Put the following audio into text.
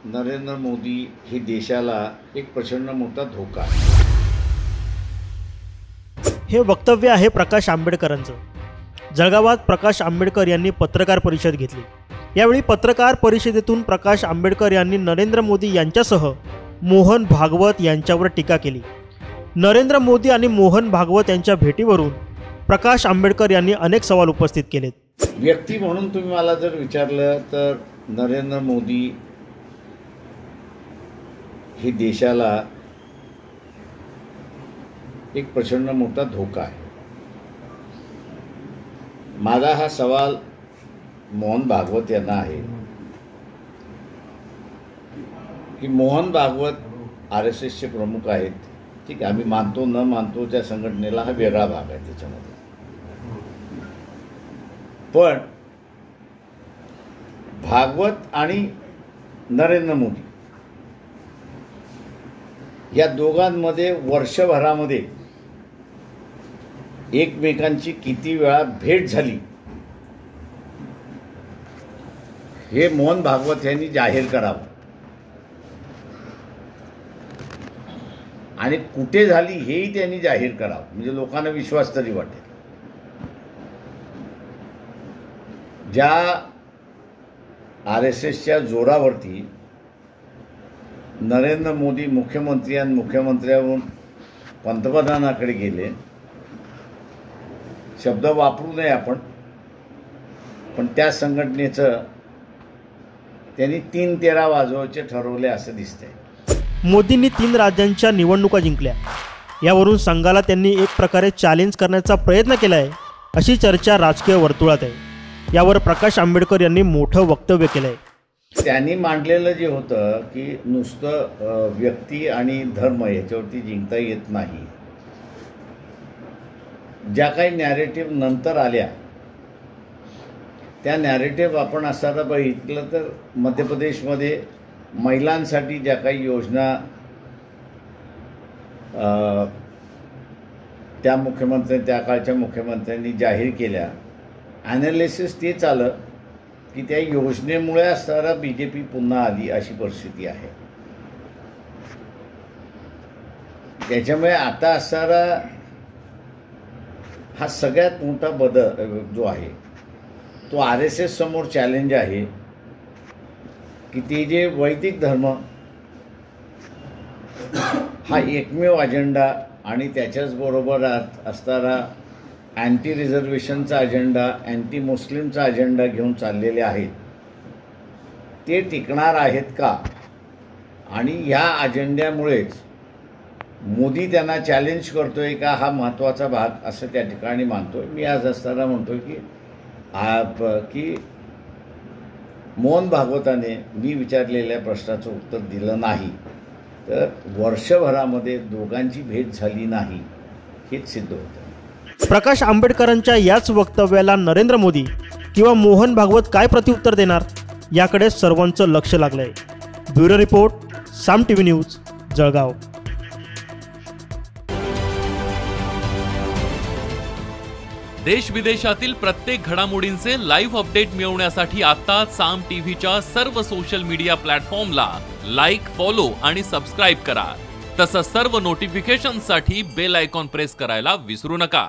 नरेंद्र मोदी हे देशाला एक प्रचंड मोठा धोका हे वक्तव्य आहे प्रकाश आंबेडकरांचं। जळगावात प्रकाश आंबेडकर यांनी पत्रकार परिषद घेतली। यावेळी पत्रकार परिषदेतून प्रकाश आंबेडकर यांनी नरेंद्र मोदी यांच्यासह मोहन भागवत यांच्यावर टीका केली। नरेंद्र मोदी आणि मोहन भागवत यांच्या भेटीवरून प्रकाश आंबेडकर यांनी अनेक सवाल उपस्थित केलेत। व्यक्ती म्हणून तुम्ही मला जर विचारलं तर नरेंद्र मोदी हे देशाला एक प्रचंड मोठा धोका आहे। माझा हा सवाल मोहन भागवत यांना आहे की मोहन भागवत आरएसएसचे प्रमुख आहेत। ठीक आहे, आम्ही मानतो न मानतो त्या संघटनेला हा वेगळा भाग आहे त्याच्यामध्ये, पण भागवत आणि नरेंद्र मोदी या दोघांमध्ये वर्षभरामध्ये एकमेकांची किती वेळा भेट झाली हे मोहन भागवत यांनी जाहीर करावं आणि कुठे झाली हेही त्यांनी जाहीर करावं, म्हणजे लोकांना विश्वास तरी वाटेल। ज्या आरएसएसच्या जोरावरती नरेंद्र मोदी मुख्यमंत्र्यावरून पंतप्रधानाकडे गेले, शब्द वापरू नये आपण, पण त्या संघटनेचं त्यांनी 3-13 वाजवायचे ठरवले असं दिसतंय। मोदींनी 3 राज्यांच्या निवडणुका जिंकल्या, यावरून संघाला त्यांनी एक प्रकारे चॅलेंज करण्याचा प्रयत्न केला आहे अशी चर्चा राजकीय वर्तुळात आहे। यावर प्रकाश आंबेडकर यांनी मोठं वक्तव्य केलं आहे। त्यांनी मांडलेलं जे होतं की नुसतं व्यक्ती आणि धर्म याच्यावरती जिंकता येत नाही, ज्या काही नॅरेटिव्ह नंतर आल्या त्या नॅरेटिव्ह आपण असताना बघितलं तर मध्य प्रदेशमध्ये महिलांसाठी ज्या काही योजना त्या काळच्या मुख्यमंत्र्यांनी जाहीर केल्या, ॲनालिसिस तेच आलं की त्या योजनेमुळे असताना बीजेपी पुन्हा आली अशी परिस्थिती आहे। त्याच्यामुळे आता असणारा हा सगळ्यात मोठा बदल जो आहे तो आरएसएस समोर चॅलेंज आहे की ते जे वैदिक धर्म हा एकमेव अजेंडा आणि त्याच्याचबरोबर असणारा अँटी रिझर्वेशनचा अजेंडा, अँटी मुस्लिमचा अजेंडा घेऊन चाललेले आहेत, ते टिकणार आहेत का? आणि ह्या अजेंड्यामुळेच मोदी त्यांना चॅलेंज करतोय का, हा महत्त्वाचा भाग असं त्या ठिकाणी मानतोय। मी आज असताना म्हणतोय की मोहन भागवताने मी विचारलेल्या प्रश्नाचं उत्तर दिलं नाही तर वर्षभरामध्ये दोघांची भेट झाली नाही हेच सिद्ध होतं। प्रकाश आंबेडकरांच्या याच वक्तव्याला नरेंद्र मोदी किंवा मोहन भागवत काय प्रत्युत्तर देणार याकडे सर्वांचं लक्ष लागलंय। ब्युरो रिपोर्ट, साम टीव्ही न्यूज, जळगाव। देश विदेशातील प्रत्येक घडामोडींचे लाईव्ह अपडेट मिळवण्यासाठी आता साम टीव्हीच्या सर्व सोशल मीडिया प्लॅटफॉर्मला लाईक, फॉलो आणि सबस्क्राईब करा। तसंच सर्व नोटिफिकेशनसाठी बेल आयकॉन प्रेस करायला विसरू नका।